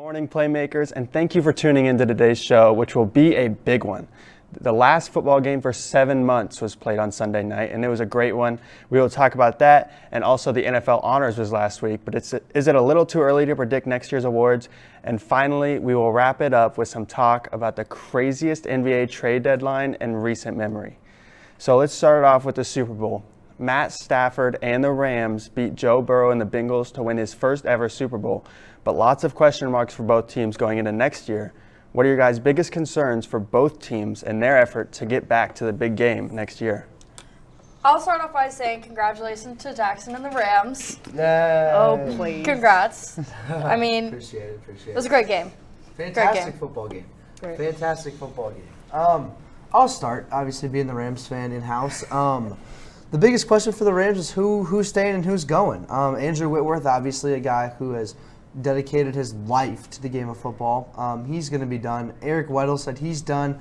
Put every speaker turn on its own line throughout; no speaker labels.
Morning Playmakers, and thank you for tuning into today's show, which will be a big one. The last football game for 7 months was played on Sunday night, and it was a great one. We will talk about that, and also the NFL Honors was last week, but is it a little too early to predict next year's awards? And finally, we will wrap it up with some talk about the craziest NBA trade deadline in recent memory. So let's start off with the Super Bowl. Matt Stafford and the Rams beat Joe Burrow and the Bengals to win his first ever Super Bowl, but lots of question marks for both teams going into next year. What are your guys' biggest concerns for both teams and their effort to get back to the big game next year?
I'll start off by saying congratulations to Jackson and the Rams.
Yay.
Oh, please. Congrats. I mean,
appreciate it.
It was a great game.
Fantastic football game.
Great.
Fantastic football game. I'll start, obviously, being the Rams fan in-house. The biggest question for the Rams is who's staying and who's going. Andrew Whitworth, obviously a guy who has dedicated his life to the game of football. He's going to be done. Eric Weddle said he's done.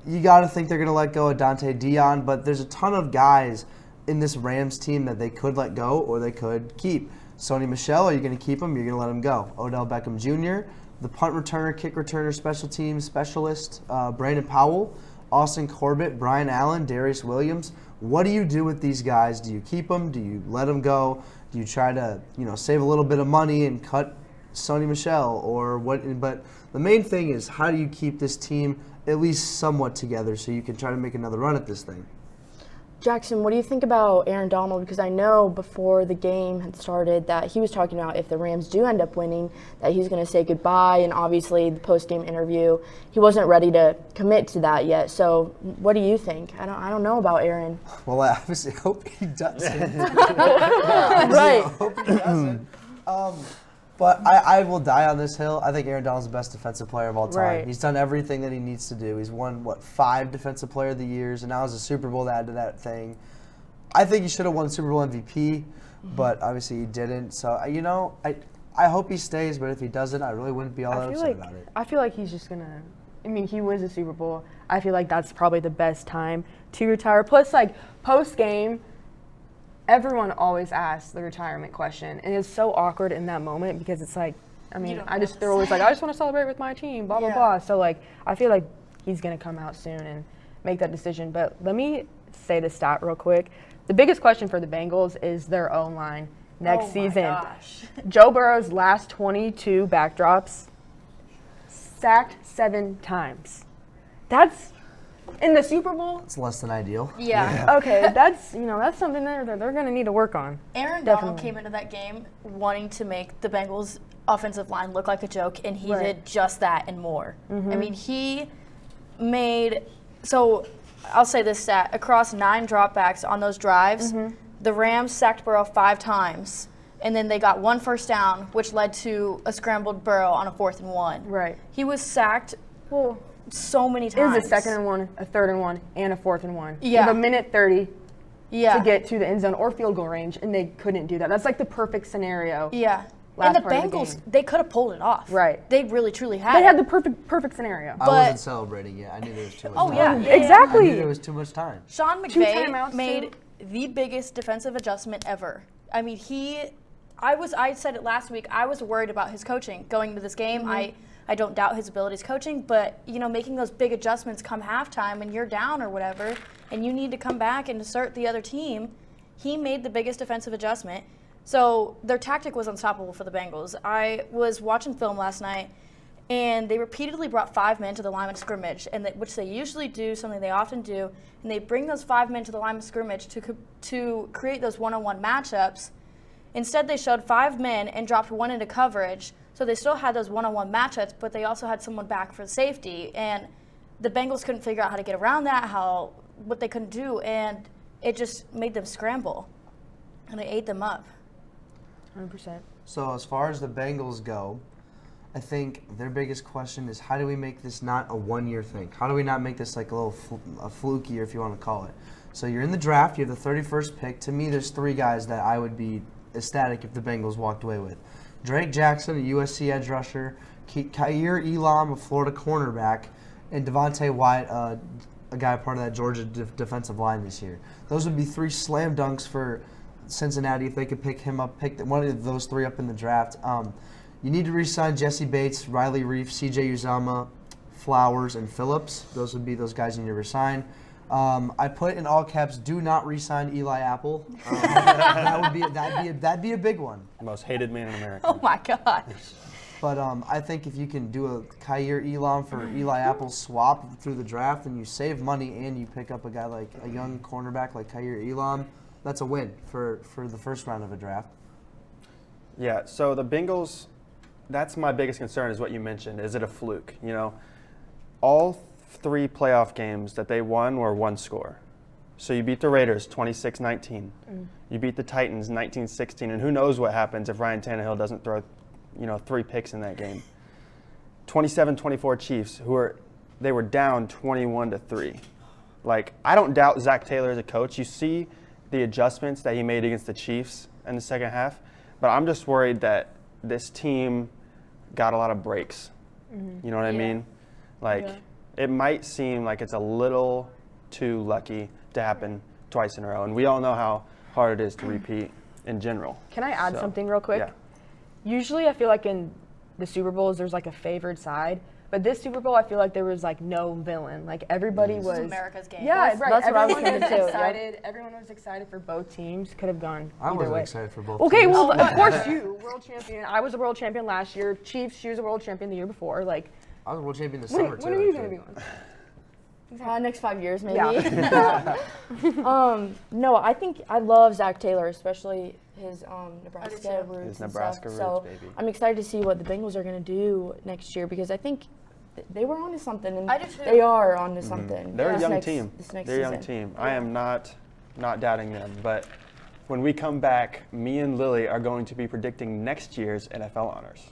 You got to think they're going to let go of Dante Dion, but there's a ton of guys in this Rams team that they could let go or they could keep. Sony Michel, are you going to keep him? You're going to let him go. Odell Beckham Jr., the punt returner, kick returner, special teams specialist, Brandon Powell, Austin Corbett, Brian Allen, Darius Williams. What do you do with these guys? Do you keep them? Do you let them go? Do you try to, save a little bit of money and cut Sony Michel or what? But the main thing is, how do you keep this team at least somewhat together so you can try to make another run at this thing?
Jackson, what do you think about Aaron Donald? Because I know before the game had started that he was talking about if the Rams do end up winning, that he's going to say goodbye. And obviously, the post-game interview, he wasn't ready to commit to that yet. So, what do you think? I don't know about Aaron.
Well, I obviously hope he doesn't.
Right.
I hope he doesn't. But I will die on this hill. I think Aaron Donald's the best defensive player of all time.
Right.
He's done everything that he needs to do. He's won, 5 Defensive Player of the Years, and now has a Super Bowl to add to that thing. I think he should have won Super Bowl MVP, but obviously he didn't. So, I hope he stays, but if he doesn't, I really wouldn't be all that upset about it.
I feel like he's just going to, he wins the Super Bowl. I feel like that's probably the best time to retire. Plus, post-game, everyone always asks the retirement question, and it's so awkward in that moment because it's they're always like, I just want to celebrate with my team, blah, blah, blah. So, I feel like he's going to come out soon and make that decision. But let me say the stat real quick. The biggest question for the Bengals is their O-line next season.
Gosh.
Joe Burrow's last 22 backdrops, sacked 7 times. That's in the Super Bowl.
It's less than ideal.
Yeah.
Okay, that's something they're going to need to work on.
Aaron Donald came into that game wanting to make the Bengals' offensive line look like a joke, and he did just that and more.
Mm-hmm.
I mean, he made – so I'll say this stat. Across 9 dropbacks on those drives, the Rams sacked Burrow 5 times, and then they got 1 first down, which led to a scrambled Burrow on a 4th and 1.
Right.
He was sacked so many times.
It was a 2nd and 1, a 3rd and 1, and a 4th and 1.
Yeah.
With a minute 30
to
get to the end zone or field goal range, and they couldn't do that. That's the perfect scenario.
Yeah. And the Bengals, they could have pulled it off.
Right.
They really, truly had
They
it.
had the perfect scenario.
I wasn't celebrating yet. I knew there was too much time.
Exactly.
I knew there was too much time.
Sean
2
McVay
timeouts
made the biggest defensive adjustment ever. I mean, I said it last week, I was worried about his coaching going into this game. I don't doubt his abilities coaching, but, making those big adjustments come halftime and you're down or whatever, and you need to come back and assert the other team, he made the biggest defensive adjustment. So their tactic was unstoppable for the Bengals. I was watching film last night, and they repeatedly brought 5 men to the line of scrimmage, which they usually do, something they often do, and they bring those 5 men to the line of scrimmage to create those one-on-one matchups. Instead, they showed 5 men and dropped 1 into coverage, so they still had those one-on-one matchups, but they also had someone back for safety, and the Bengals couldn't figure out how to get around that, what they couldn't do, and it just made them scramble, and it ate them up.
100%.
So as far as the Bengals go, I think their biggest question is how do we make this not a one-year thing? How do we not make this a little a fluky, or if you want to call it? So you're in the draft, you have the 31st pick. To me, there's 3 guys that I would be ecstatic if the Bengals walked away with. Drake Jackson, a USC edge rusher, Kaiir Elam, a Florida cornerback, and Devontae Wyatt, a guy part of that Georgia defensive line this year. Those would be 3 slam dunks for Cincinnati if they could pick him up, pick one of those 3 up in the draft. You need to re-sign Jesse Bates, Riley Reef, C.J. Uzama, Flowers, and Phillips. Those would be those guys you need to resign. I put in all caps, do not re-sign Eli Apple. That'd be a big one.
The most hated man in America.
Oh my gosh.
But I think if you can do a Kyer Elam for Eli Apple swap through the draft, and you save money and you pick up a guy like a young cornerback like Kyer Elam, that's a win for the first round of a draft.
Yeah, so the Bengals, that's my biggest concern is what you mentioned. Is it a fluke? You know, all 3 playoff games that they won were one score. So you beat the Raiders 26-19. You beat the Titans 19-16, and who knows what happens if Ryan Tannehill doesn't throw 3 picks in that game. 27-24 Chiefs, they were down 21-3. Like, I don't doubt Zach Taylor as a coach. You see the adjustments that he made against the Chiefs in the second half, but I'm just worried that this team got a lot of breaks. You know what I mean? Like, it might seem like it's a little too lucky to happen twice in a row, and we all know how hard it is to repeat in general.
Can I add something real quick?
Yeah.
Usually I feel like in the Super Bowls there's like a favored side, but this Super Bowl I feel like there was like no villain. Like everybody was
America's game.
Yeah, right.
That's what I was
Everyone
thinking too.
excited. Everyone was excited for both teams. Could have gone
I
either
wasn't
way.
excited for both
Okay,
teams.
well, of course you, world champion. I was a world champion last year. Chiefs, she was a world champion the year before. Like,
I was a world champion this
when,
summer, too.
when are you
actually.
going to be one?
Next 5 years, maybe.
Yeah.
No, I think I love Zach Taylor, especially his Nebraska roots.
His
and
Nebraska
stuff. So
roots, baby.
I'm excited to see what the Bengals are going to do next year because I think they were onto something, and
I do too.
they are onto something.
They're a
this
young
next-
team.
This next
They're a
season.
young team. I am not doubting them, but when we come back, me and Lily are going to be predicting next year's NFL honors.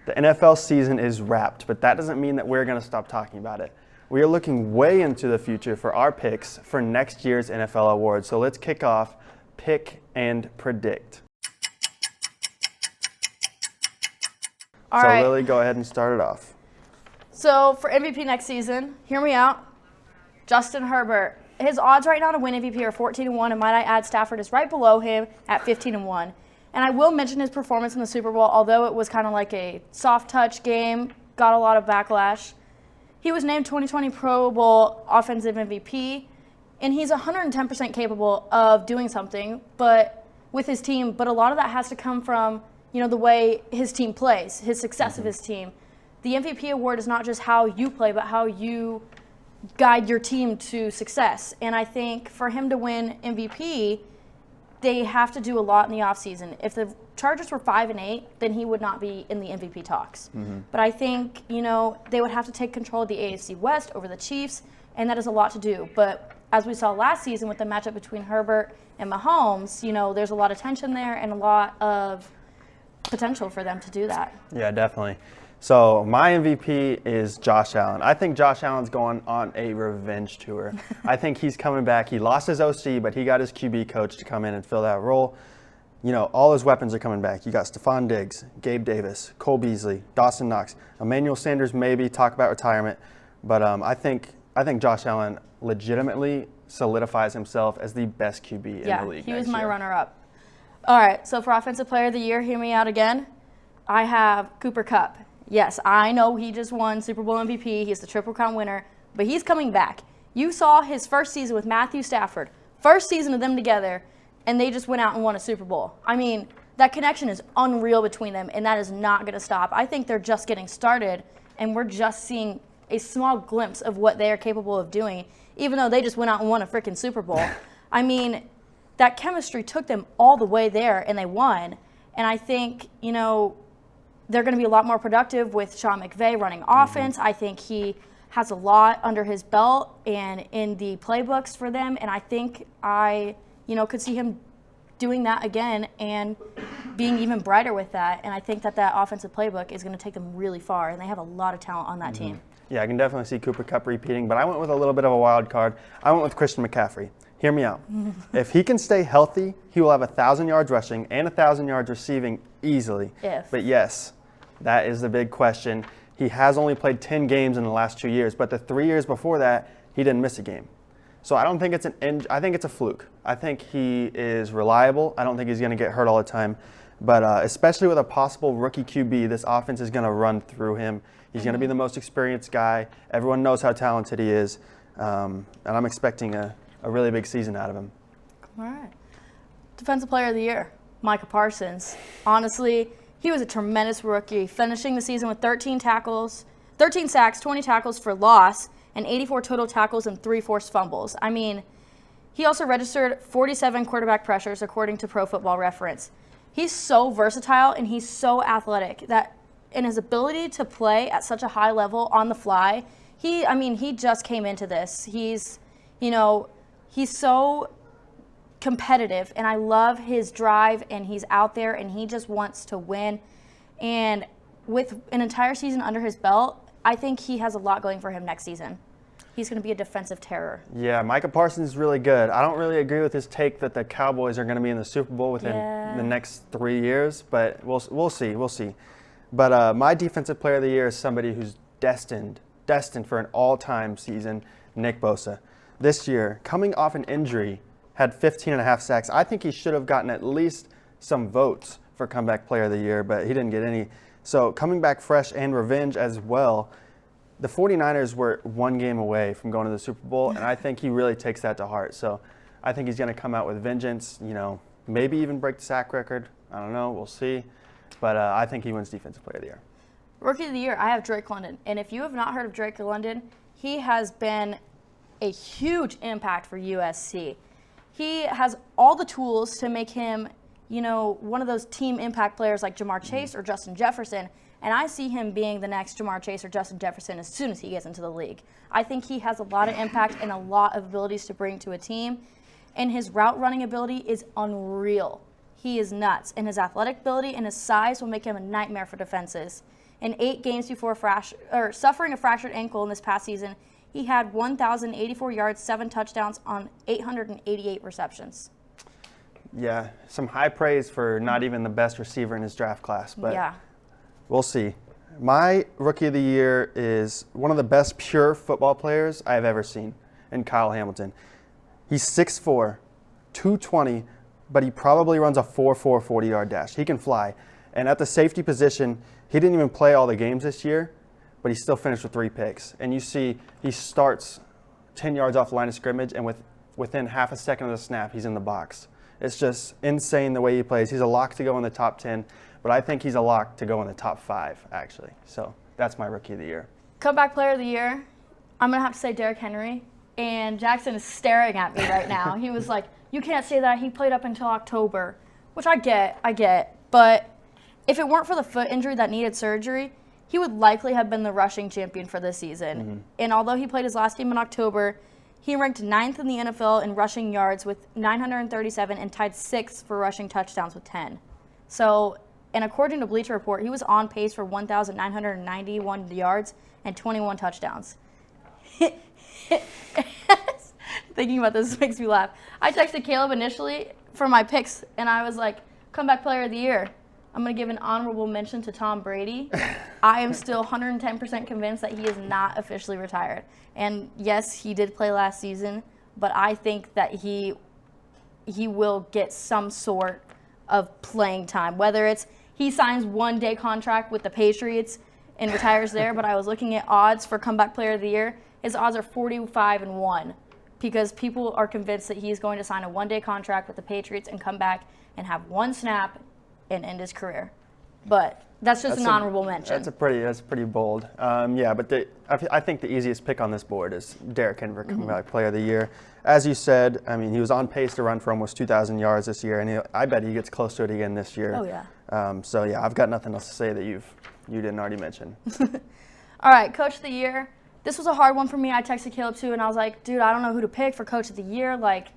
The NFL season is wrapped, but that doesn't mean that we're going to stop talking about it. We are looking way into the future for our picks for next year's NFL awards. So let's kick off Pick and Predict.
All
So
right.
Lily, go ahead and start it off.
So for MVP next season, hear me out. Justin Herbert. His odds right now to win MVP are 14-1, and might I add, Stafford is right below him at 15-1. And I will mention his performance in the Super Bowl, although it was kind of like a soft touch game, got a lot of backlash. He was named 2020 Pro Bowl Offensive MVP, and he's 110% capable of doing something, but with his team. But a lot of that has to come from, the way his team plays, his success of his team. The MVP award is not just how you play, but how you guide your team to success. And I think for him to win MVP, they have to do a lot in the offseason. If the Chargers were 5-8, then he would not be in the MVP talks. But I think, they would have to take control of the AFC West over the Chiefs, and that is a lot to do. But as we saw last season with the matchup between Herbert and Mahomes, there's a lot of tension there and a lot of potential for them to do that.
Yeah, definitely. So my MVP is Josh Allen. I think Josh Allen's going on a revenge tour. I think he's coming back. He lost his OC, but he got his QB coach to come in and fill that role. All his weapons are coming back. You got Stephon Diggs, Gabe Davis, Cole Beasley, Dawson Knox, Emmanuel Sanders maybe, talk about retirement. But I think Josh Allen legitimately solidifies himself as the best QB in the league.
He was
next
my
year.
runner-up. All right, so for Offensive Player of the Year, hear me out again. I have Cooper Kupp. Yes, I know he just won Super Bowl MVP. He's the Triple Crown winner, but he's coming back. You saw his first season with Matthew Stafford, first season of them together, and they just went out and won a Super Bowl. I mean, that connection is unreal between them, and that is not going to stop. I think they're just getting started, and we're just seeing a small glimpse of what they are capable of doing, even though they just went out and won a freaking Super Bowl. I mean, that chemistry took them all the way there, and they won. And I think, they're going to be a lot more productive with Sean McVay running offense. I think he has a lot under his belt and in the playbooks for them. And I think I could see him doing that again and being even brighter with that. And I think that offensive playbook is going to take them really far, and they have a lot of talent on that team.
Yeah, I can definitely see Cooper Kupp repeating, but I went with a little bit of a wild card. I went with Christian McCaffrey. Hear me out. If he can stay healthy, he will have 1,000 yards rushing and 1,000 yards receiving easily. But yes, that is the big question. He has only played 10 games in the last 2 years, but the 3 years before that, he didn't miss a game. So I don't think I think it's a fluke. I think he is reliable. I don't think he's going to get hurt all the time. But especially with a possible rookie QB, this offense is going to run through him. He's going to be the most experienced guy. Everyone knows how talented he is. And I'm expecting a really big season out of him.
All right. Defensive Player of the Year, Micah Parsons. Honestly, he was a tremendous rookie, finishing the season with 13 sacks, 20 tackles for loss, and 84 total tackles and 3 forced fumbles. I mean, he also registered 47 quarterback pressures, according to Pro Football Reference. He's so versatile and he's so athletic that in his ability to play at such a high level on the fly, he just came into this. He's so competitive, and I love his drive, and he's out there and he just wants to win. And with an entire season under his belt, I think he has a lot going for him next season. He's going to be a defensive terror. Yeah,
Micah Parsons is really good. I don't really agree with his take that the Cowboys are going to be in the Super Bowl within the next 3 years, but we'll see. But my Defensive Player of the Year is somebody who's destined for an all-time season, Nick Bosa. This year, coming off an injury, had 15.5 sacks. I think he should have gotten at least some votes for Comeback Player of the Year, but he didn't get any. So coming back fresh and revenge as well, the 49ers were 1 game away from going to the Super Bowl, and I think he really takes that to heart. So I think he's going to come out with vengeance, maybe even break the sack record. I don't know. We'll see. But I think he wins Defensive Player of the Year.
Rookie of the Year, I have Drake London. And if you have not heard of Drake London, he has been a huge impact for USC. He has all the tools to make him, one of those team impact players like Jamar Chase or Justin Jefferson. And I see him being the next Jamar Chase or Justin Jefferson as soon as he gets into the league. I think he has a lot of impact and a lot of abilities to bring to a team. And his route running ability is unreal. He is nuts. And his athletic ability and his size will make him a nightmare for defenses. In 8 games before suffering a fractured ankle in this past season, he had 1,084 yards, 7 touchdowns on 888 receptions.
Yeah, some high praise for not even the best receiver in his draft class. But yeah. We'll see. My Rookie of the Year is one of the best pure football players I have ever seen, in Kyle Hamilton. He's 6'4", 220, but he probably runs a 4.4 40-yard dash. He can fly. And at the safety position, he didn't even play all the games this year, but he still finished with 3 picks. And you see he starts 10 yards off the line of scrimmage, and within half a second of the snap, he's in the box. It's just insane the way he plays. He's a lock to go in the top 10. But I think he's a lock to go in the top 5, actually. So that's my Rookie of the Year.
Comeback Player of the Year, I'm going to have to say Derrick Henry. And Jackson is staring at me right now. He was like, you can't say that. He played up until October, which I get. But if it weren't for the foot injury that needed surgery, he would likely have been the rushing champion for this season. Mm-hmm. And although he played his last game in October, he ranked 9th in the NFL in rushing yards with 937 and tied 6th for rushing touchdowns with 10. So, and according to Bleacher Report, he was on pace for 1,991 yards and 21 touchdowns. Thinking about this makes me laugh. I texted Caleb initially for my picks, and I was like, Comeback Player of the Year. I'm going to give an honorable mention to Tom Brady. I am still 110% convinced that he is not officially retired. And yes, he did play last season, but I think that he will get some sort of playing time, whether it's he signs 1-day contract with the Patriots and retires there, but I was looking at odds for Comeback Player of the Year. His odds are 45-1 because people are convinced that he's going to sign a 1-day contract with the Patriots and come back and have 1 snap and end his career. But that's just an honorable mention. That's
pretty bold. But I think the easiest pick on this board is Derrick Henry, Comeback Player of the Year. As you said, he was on pace to run for almost 2,000 yards this year, and I bet he gets close to it again this year.
Oh, yeah.
I've got nothing else to say that you didn't already mention.
All right, Coach of the Year. This was a hard one for me. I texted Caleb too, and I was like, dude, I don't know who to pick for Coach of the Year. Like,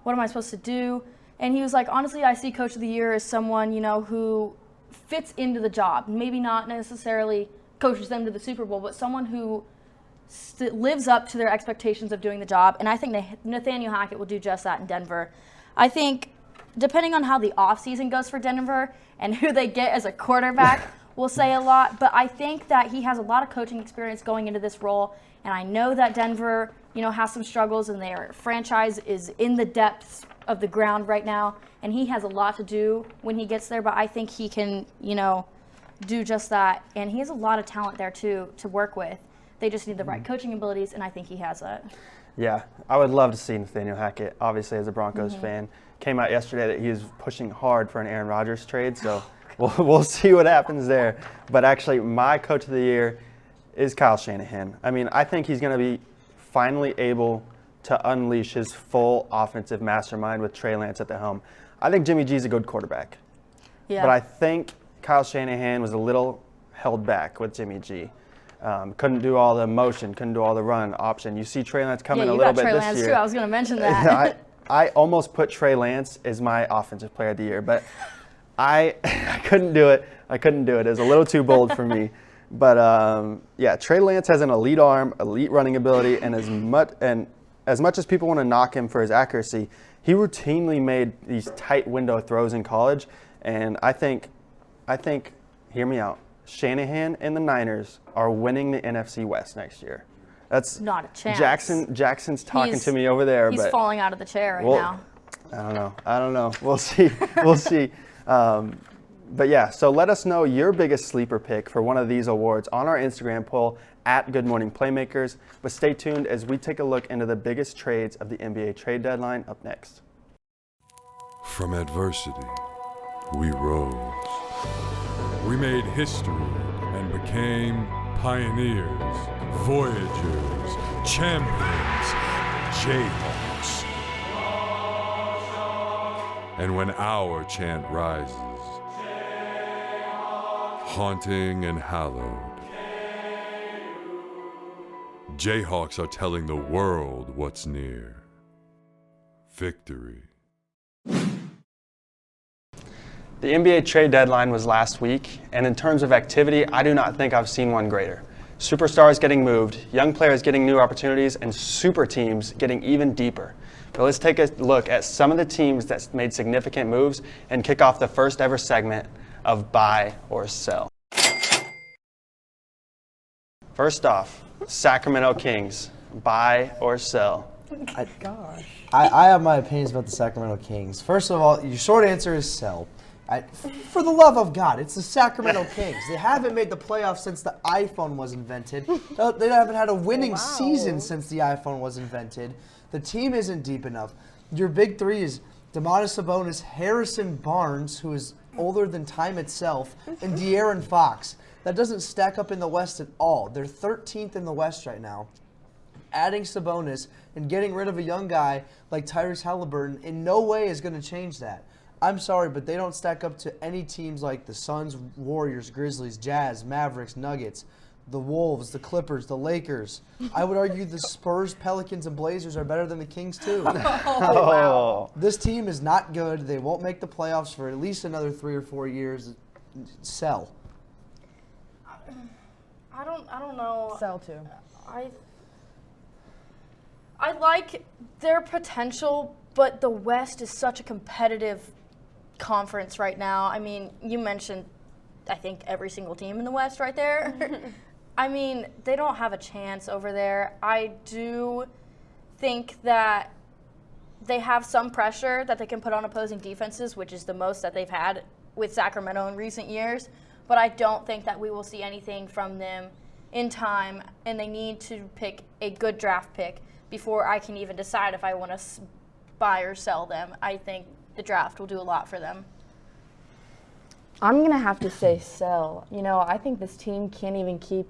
What am I supposed to do? And he was like, honestly, I see Coach of the Year as someone, who fits into the job. Maybe not necessarily coaches them to the Super Bowl, but someone who lives up to their expectations of doing the job. And I think Nathaniel Hackett will do just that in Denver. I think depending on how the offseason goes for Denver and who they get as a quarterback will say a lot. But I think that he has a lot of coaching experience going into this role. And I know that Denver, has some struggles and their franchise is in the depths of the ground right now. And he has a lot to do when he gets there. But I think he can, do just that. And he has a lot of talent there, too, to work with. They just need the right coaching abilities, and I think he has that.
Yeah, I would love to see Nathaniel Hackett, obviously as a Broncos fan. Came out yesterday that he is pushing hard for an Aaron Rodgers trade, so we'll see what happens there. But actually, my Coach of the Year is Kyle Shanahan. I mean, I think he's going to be finally able to unleash his full offensive mastermind with Trey Lance at the helm. I think Jimmy G's a good quarterback.
Yeah.
But I think Kyle Shanahan was a little held back with Jimmy G. Couldn't do all the motion, couldn't do all the run option. You see Trey Lance coming a little bit this year.
Yeah, you got Trey Lance too. I was going to mention that.
I almost put Trey Lance as my offensive player of the year, but I couldn't do it. It was a little too bold for me. But Trey Lance has an elite arm, elite running ability, and as much as people want to knock him for his accuracy, he routinely made these tight window throws in college. And I think, hear me out, Shanahan and the Niners are winning the NFC West next year. That's
not a chance.
Jackson's talking to me over there.
He's falling out of the chair right now.
I don't know. We'll see. But yeah, so let us know your biggest sleeper pick for one of these awards on our Instagram poll at Good Morning Playmakers. But stay tuned as we take a look into the biggest trades of the NBA trade deadline up next.
From adversity, we rose. We made history and became pioneers, voyagers, champions, Jayhawks. And when our chant rises, haunting and hallowed, Jayhawks are telling the world what's near. Victory.
The NBA trade deadline was last week, and in terms of activity, I do not think I've seen one greater. Superstars getting moved, young players getting new opportunities, and super teams getting even deeper. But let's take a look at some of the teams that made significant moves and kick off the first ever segment of Buy or Sell. First off, Sacramento Kings, buy or sell?
I have my opinions about the Sacramento Kings. First of all, your short answer is sell. For the love of God, it's the Sacramento Kings. They haven't made the playoffs since the iPhone was invented. They haven't had a winning season since the iPhone was invented. The team isn't deep enough. Your big three is Domantas Sabonis, Harrison Barnes, who is older than time itself, and De'Aaron Fox. That doesn't stack up in the West at all. They're 13th in the West right now. Adding Sabonis and getting rid of a young guy like Tyrese Halliburton in no way is going to change that. I'm sorry, but they don't stack up to any teams like the Suns, Warriors, Grizzlies, Jazz, Mavericks, Nuggets, the Wolves, the Clippers, the Lakers. I would argue the Spurs, Pelicans, and Blazers are better than the Kings too.
Wow.
This team is not good. They won't make the playoffs for at least another 3 or 4 years. Sell.
I don't know.
Sell too.
I like their potential, but the West is such a competitive conference right now. I mean, you mentioned, I think, every single team in the West right there. I mean, they don't have a chance over there. I do think that they have some pressure that they can put on opposing defenses, which is the most that they've had with Sacramento in recent years. But I don't think that we will see anything from them in time, and they need to pick a good draft pick before I can even decide if I want to buy or sell them. I think the draft will do a lot for them.
I'm going to have to say sell. I think this team can't even keep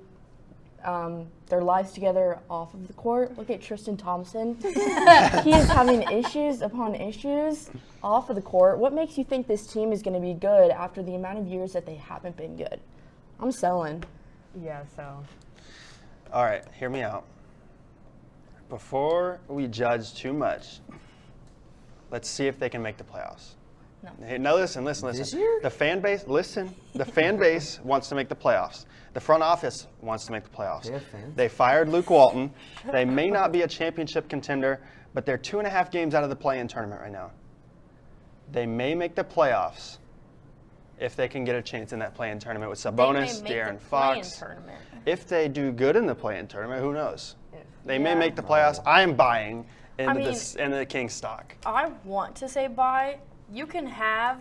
their lives together off of the court. Look at Tristan Thompson. He is having issues upon issues off of the court. What makes you think this team is going to be good after the amount of years that they haven't been good? I'm selling.
Yeah, so.
All right, hear me out. Before we judge too much, Let's see if they can make the playoffs.
No.
Hey, no, listen.
This year?
The fan base, the fan base wants to make the playoffs. The front office wants to make the playoffs.
They have fans.
They fired Luke Walton. They may not be a championship contender, but they're 2.5 games out of the play-in tournament right now. They may make the playoffs if they can get a chance in that play-in tournament with Sabonis, De'Aaron Fox.
Tournament.
If they do good in the play-in tournament, who knows? They may
Yeah.
make the playoffs. I am buying into
mean-
into the Kings stock.
I want to say buy. You can have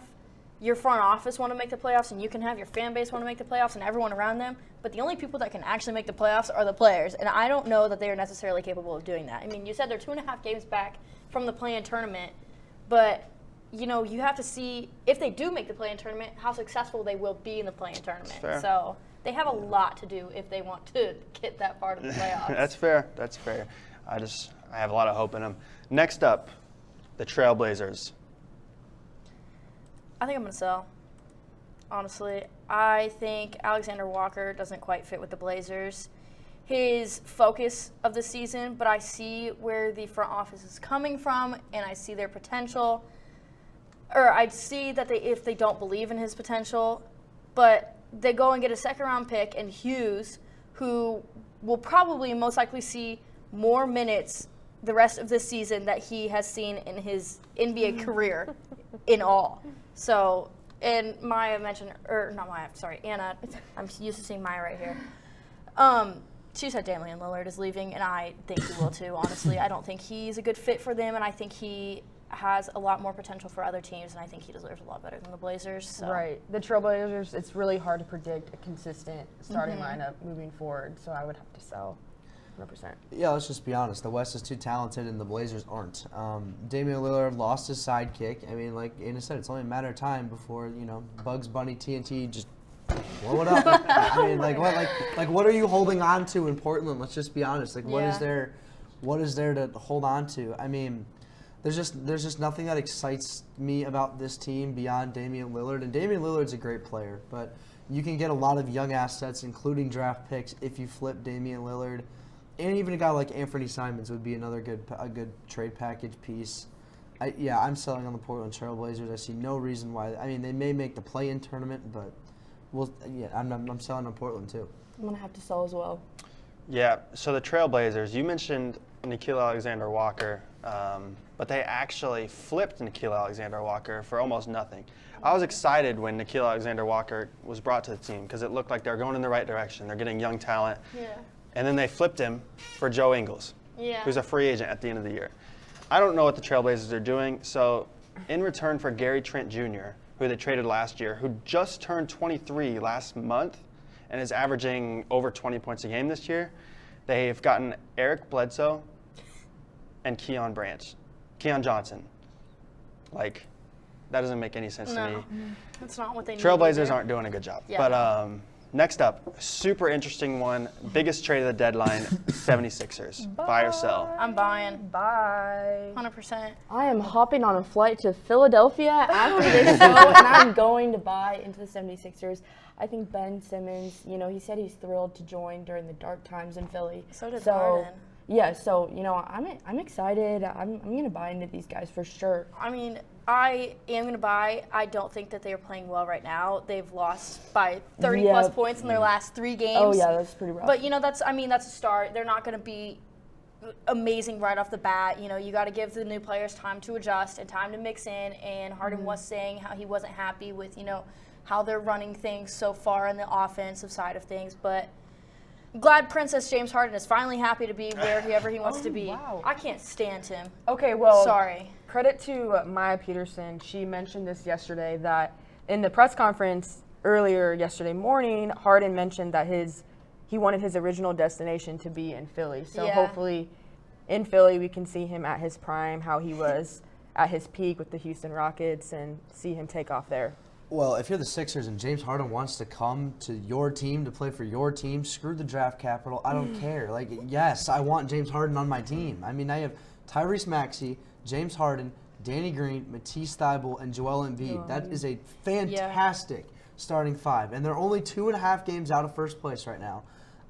your front office want to make the playoffs, and you can have your fan base want to make the playoffs, and everyone around them. But the only people that can actually make the playoffs are the players, and I don't know that they are necessarily capable of doing that. I mean, you said they're 2.5 games back from the play-in tournament, but you know you have to see if they do make the play-in tournament, how successful they will be in the play-in tournament.
Fair.
So they have a lot to do if they want to get that part of the playoffs.
That's fair. That's fair. I have a lot of hope in them. Next up, the Trailblazers.
I think I'm going to sell. Honestly, I think Alexander Walker doesn't quite fit with the Blazers. His focus of the season, but I see where the front office is coming from, and I see their potential. Or I see that if they don't believe in his potential, but they go and get a second-round pick and Hughes, who will probably most likely see more minutes the rest of this season that he has seen in his NBA career in all. So, and Maya mentioned, or not Maya, sorry, Anna, I'm used to seeing Maya right here. She said Damian Lillard is leaving, and I think he will too, honestly. I don't think he's a good fit for them, and I think he has a lot more potential for other teams, and I think he deserves a lot better than the Blazers. So.
Right. The Trailblazers, it's really hard to predict a consistent starting lineup moving forward, so I would have to sell 100%.
Yeah, let's just be honest. The West is too talented, and the Blazers aren't. Damian Lillard lost his sidekick. I mean, like Anna said, it's only a matter of time before Bugs Bunny TNT just blow it up. I mean, what are you holding on to in Portland? Let's just be honest. Like, what is there to hold on to? I mean, there's just nothing that excites me about this team beyond Damian Lillard. And Damian Lillard's a great player, but you can get a lot of young assets, including draft picks, if you flip Damian Lillard. And even a guy like Anthony Simons would be another good trade package piece. I'm selling on the Portland Trailblazers. I see no reason why. I mean, they may make the play-in tournament, but I'm selling on Portland too.
I'm gonna have to sell as well.
Yeah, so the Trailblazers, you mentioned Nickeil Alexander-Walker, but they actually flipped Nickeil Alexander-Walker for almost nothing. I was excited when Nickeil Alexander-Walker was brought to the team because it looked like they were going in the right direction. They're getting young talent.
Yeah.
And then they flipped him for Joe Ingles, who's a free agent at the end of the year. I don't know what the Trailblazers are doing, so in return for Gary Trent Jr., who they traded last year, who just turned 23 last month and is averaging over 20 points a game this year, they've gotten Eric Bledsoe and Keon Johnson. Like, that doesn't make any sense to me.
That's not what they need.
Trailblazers aren't doing a good job.
Yeah.
But next up, super interesting one, biggest trade of the deadline, 76ers. Buy or sell?
I'm buying.
Bye.
100%.
I am hopping on a flight to Philadelphia after this show, and I'm going to buy into the 76ers. I think Ben Simmons, he said he's thrilled to join during the dark times in Philly.
So did Harden.
Yeah, so, I'm excited. I'm going to buy into these guys for sure.
I mean, I am going to buy. I don't think that they are playing well right now. They've lost by 30-plus points in their last 3 games.
Oh, yeah, that's pretty rough.
But, that's a start. They're not going to be amazing right off the bat. You got to give the new players time to adjust and time to mix in. And Harden was saying how he wasn't happy with, how they're running things so far in the offensive side of things. But I'm glad Princess James Harden is finally happy to be wherever he wants to be.
Wow.
I can't stand him.
Okay, well,
sorry.
Credit to Maya Peterson. She mentioned this yesterday that in the press conference earlier yesterday morning, Harden mentioned that he wanted his original destination to be in Philly. So hopefully in Philly we can see him at his prime, how he was at his peak with the Houston Rockets, and see him take off there.
Well, if you're the Sixers and James Harden wants to come to your team to play for your team, screw the draft capital. I don't care. Yes, I want James Harden on my team. I mean, I have Tyrese Maxey, James Harden, Danny Green, Matisse Thybulle, and Joel Embiid. That is a fantastic starting 5. And they're only 2.5 games out of first place right now.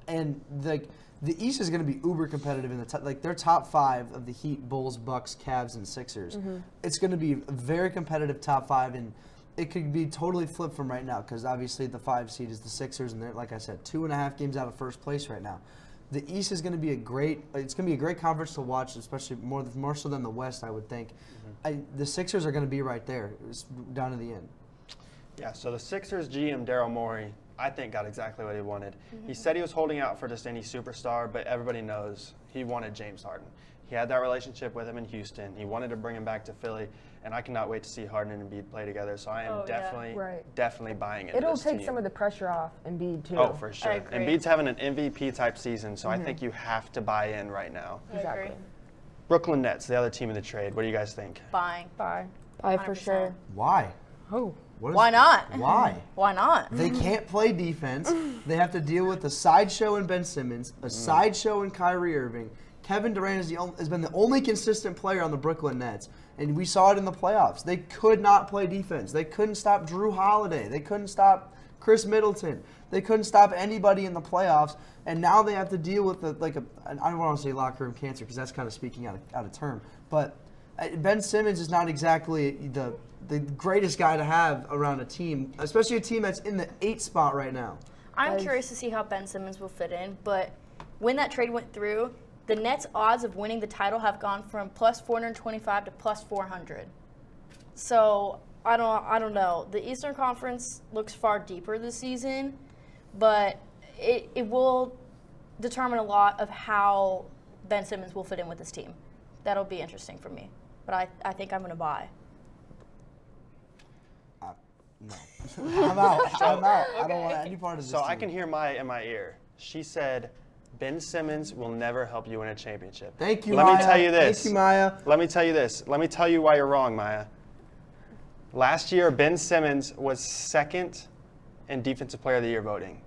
And the the East is going to be uber competitive in the like their top 5 of the Heat, Bulls, Bucks, Cavs, and Sixers. It's going to be a very competitive top 5, and it could be totally flipped from right now because obviously the 5 seed is the Sixers, and they're, like I said, 2.5 games out of first place right now. The East is going to be a great conference to watch, especially more so than the West, I would think. The Sixers are going to be right there, down to the end.
Yeah, so the Sixers GM Daryl Morey, I think, got exactly what he wanted. He said he was holding out for just any superstar, but everybody knows he wanted James Harden. He had that relationship with him in Houston. He wanted to bring him back to Philly, and I cannot wait to see Harden and Embiid play together. So I am definitely buying into
It'll
this
take
team.
some of the pressure off Embiid too.
Oh, for sure.
I agree.
Embiid's having an MVP type season, so I think you have to buy in right now.
Exactly.
Brooklyn Nets, the other team in the trade. What do you guys think?
Buying.
Bye.
Bye for
100%.
sure.
Why?
Oh.
Why not?
Why?
Why not?
They can't play defense. They have to deal with a sideshow in Ben Simmons, a sideshow in Kyrie Irving. Kevin Durant has been the only consistent player on the Brooklyn Nets, and we saw it in the playoffs. They could not play defense. They couldn't stop Drew Holiday. They couldn't stop Chris Middleton. They couldn't stop anybody in the playoffs, and now they have to deal with I don't want to say locker room cancer because that's kind of speaking out of term, but Ben Simmons is not exactly the greatest guy to have around a team, especially a team that's in the 8th spot right now.
I'm curious to see how Ben Simmons will fit in, but when that trade went through, the Nets' odds of winning the title have gone from plus 425 to plus 400. So I don't know. The Eastern Conference looks far deeper this season, but it will determine a lot of how Ben Simmons will fit in with this team. That'll be interesting for me, but I think I'm going to buy.
No. I'm out. I don't want any part of this
So
team.
I can hear Maya in my ear. She said, Ben Simmons will never help you win a championship.
Thank you,
Let
Maya.
me tell you this.
Thank you, Maya.
Let me tell you this. Let me tell you why you're wrong, Maya. Last year, Ben Simmons was 2nd in Defensive Player of the Year voting.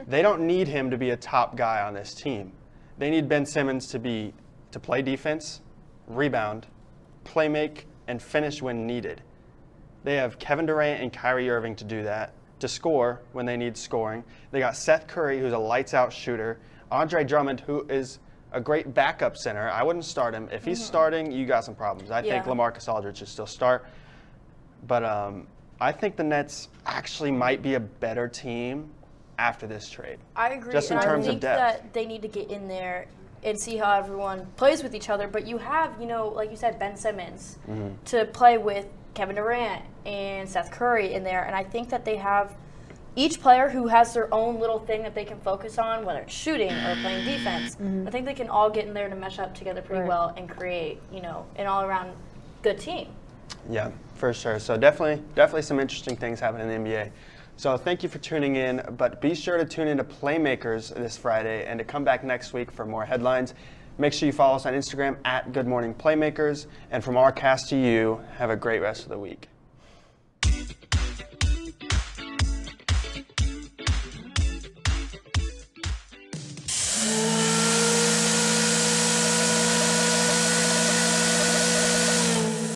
They don't need him to be a top guy on this team. They need Ben Simmons to play defense, rebound, play make, and finish when needed. They have Kevin Durant and Kyrie Irving to do that, to score when they need scoring. They got Seth Curry, who's a lights-out shooter. Andre Drummond, who is a great backup center. I wouldn't start him. If he's starting, you got some problems. I think LaMarcus Aldridge should still start. But I think the Nets actually might be a better team after this trade.
I agree.
Just in
and
terms
I
of
think
depth.
that they need to get in there and see how everyone plays with each other. But you have, like you said, Ben Simmons to play with Kevin Durant and Seth Curry in there. And I think that they have each player who has their own little thing that they can focus on, whether it's shooting or playing defense. I think they can all get in there to mesh up together pretty well and create, an all-around good team.
Yeah, for sure. So definitely some interesting things happening in the NBA. So thank you for tuning in, but be sure to tune in to Playmakers this Friday and to come back next week for more headlines. Make sure you follow us on Instagram at Good Morning Playmakers. And from our cast to you, have a great rest of the week.